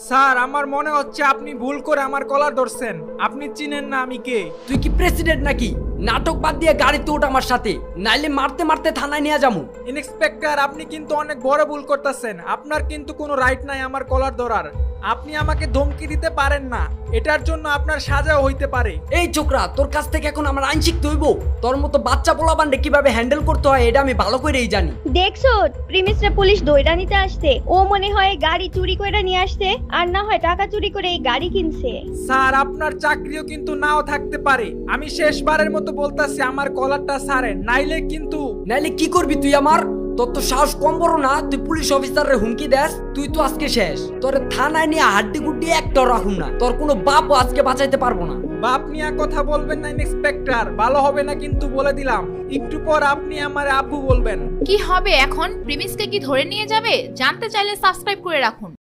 Sir আমার মনে হচ্ছে আপনি ভুল করে আমার কলার ধরছেন। আপনি চিনেন না আমি কে। তুই কি প্রেসিডেন্ট নাকি? নাটক বাদ দিয়ে গাড়িতে ওঠ আমার সাথে, নাইলে মারতে মারতে থানায় নিয়ে যাবো। ইন্সপেক্টর আপনি কিন্তু অনেক বড় ভুল করতেছেন। আপনার কিন্তু কোনো রাইট নাই আমার কলার ধরার। আপনি আমাকে ধমকি দিতে পারেন না, এটার জন্য আপনার সাজাও হইতে পারে। এই ছোকরা, তোর কাছ থেকে এখন আমার আইন শিখতে হইব। তোর মতো বাচ্চা পোলাপানকে কিভাবে হ্যান্ডেল করতে হয় এটা আমি ভালো করেই জানি। দেখছো প্রিমিসরা পুলিশ দইরা নিতে আসছে। ও মনে হয় গাড়ি চুরি করে নিয়ে আসছে, আর না হয় টাকা চুরি করে এই গাড়ি কিনছে। স্যার আপনার চাকরিও কিন্তু নাও থাকতে পারে। আমি শেষবারের মতো বলতাছি আমার কলারটা ছাড়েন, নাইলে কিন্তু। নাইলে কি করবি তুই আমার? তোর তো সাহস কম বড় না, তুই পুলিশ অফিসারের হুমকি দেস। তুই তো আজকে শেষ, তোর থানায় নিয়ে হাড্ডি গুড্ডি একটাও রাখুন না। তোর কোনো বাপও আজকে বাঁচাইতে পারবো না। বাপ নিয়ে কথা বলবেন না ইন্সপেক্টর, ভালো হবে না কিন্তু বলে দিলাম। একটু পর আপনি আমার আব্বু বলবেন। কি হবে এখন? প্রিমিসকে কি ধরে নিয়ে যাবে? জানতে চাইলে সাবস্ক্রাইব করে রাখুন।